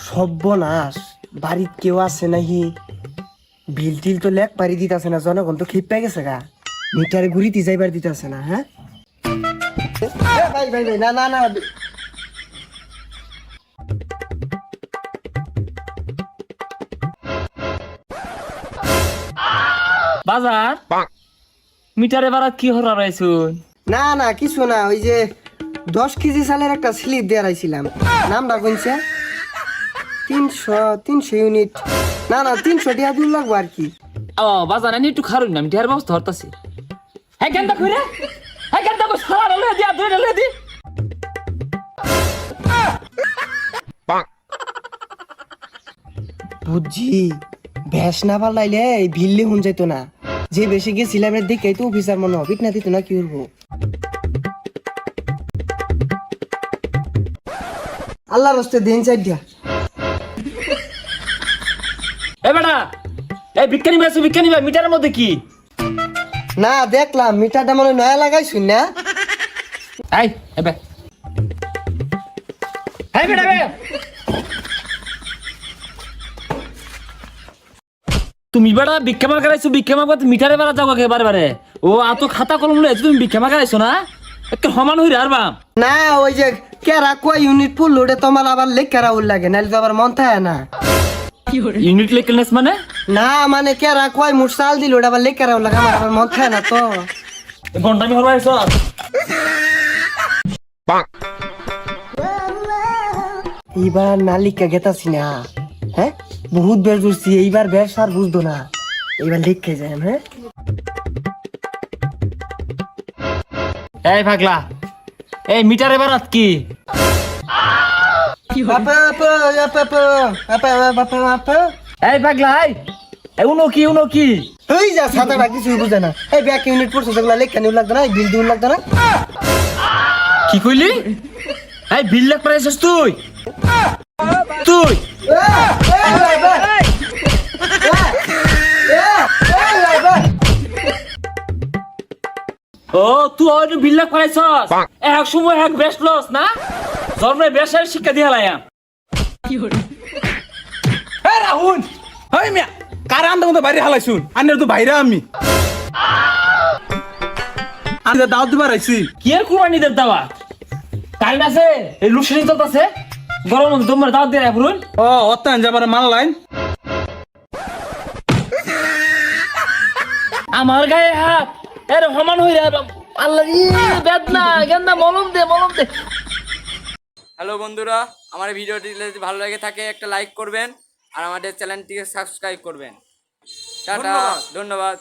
সর্বনাশ, বাড়িত কেউ আছে নাহি? বিল টিল তো লেখ পারি দিতেছে না, জনগণ তো খিপ পেয়ে গেছে গা। মিটারে ঘুরিতে যাইবার দিতেছে না। হ্যাঁ ভাই ভাই ভাই, না না না। বাজার মিটারে বাড়া কি হরা রাইছুন? না না কিছু না, ওই যে 10 কেজি চালের একটা স্লিপ দিয়ে রাইছিলাম। নামটা কইছে 300 ইউনিট। না না 300 টাকা দূর লাগবো আর কি। ও বাজার আমি একটু খারুন না, মিটার ব্যবস্থা হরতাছি। হ্যাঁ কেন কইরে? হ্যাঁ কেন কই সারা লয়ে দিয়া ধরে লয়ে দি। বুঝছি, ভ্যাস না পাল্লাইলে এই ভিল্লি হুন যাইতো না। যে বেশি গেছিলাম দেখে তো অফিসার মনে হবিট না দিত না, কি করবো? আল্লাহর রাস্তে দিন চাই দিয়া। এ বেটা, এই বিজ্ঞানী বেসু বিজ্ঞানী ভাই মিটারের মধ্যে কি? না দেখলাম মিটারটা মনে হয় নয়া লাগাইছুন না। এই এবে এই বেটা বে, তুমি বেটা ভিক্ষা মাগাইছো, ভিক্ষা মাগতে মিটারে বেড়া যাও কে বারে বারে? ও আতো খাতা কলম লয়ে তুমি ভিক্ষা মাগাইছো না? একটা সমান হই আরবাম না ওই যে কেরা কয় ইউনিট ফুল লোডে তোমার আবার লেখ কেরা উল লাগে, নাহলে তো আবার মন থাকে না। ইউনিট লেকেলনেস মানে? না মানে কেরা কয় মুঠ চাল দিল ওটা আবার লেখ কেরা উল লাগে, আমার আবার মন থাকে না তো। ঘন্টা আমি হরবাইছো এইবার নালিকা গেতাছি না। হ্যাঁ বহুত বের জুড়ছি, এইবার বেশ আর বুঝতো না। এইবার লিখে যায়। হ্যাঁ এই পাগলা, এই মিটারে বারাত কি? এই পাগলা, এই উনো কি উনো কি? এই যা সাঁতারটা কিছুই বুঝে না। এই ব্যাক ইউনিট পড়ছে যেগুলো লেখা নিউ লাগতো না, বিল দিউ লাগতো না। কি কইলি? এই বিল লাখ পাইছস তুই? তুই ও তুই ওই বিল লাখ পাইছস? এক সময় এক বেস্ট লস না? জন্মে বেশের শিক্ষা দিয়া লাইয়া। এ রাহুল, হই মিয়া কারা আন্দা মতো বাইরে হালাইছুন, আনের তো বাইরে আমি আন্দা দাওয়াত দিবার আইছি। কি এর কুরবানিদের দাওয়া? কারেন্ট আছে? এই লুসেনি তো আছে। গরম তোমার দাওয়াত দিয়ে রাখুন। ও অত্যান যাবার মাল লাইন আমার গায়ে হাত এর সমান হই রে আল্লাহ রে, বেদনা গেন্দা মলম দে মলম দে। হ্যালো বন্ধুরা, আমার ভিডিওটি যদি ভালো লাগে থাকে একটা লাইক করবেন আর আমাদের চ্যানেলটিকে সাবস্ক্রাইব করবেন। টাটা, ধন্যবাদ।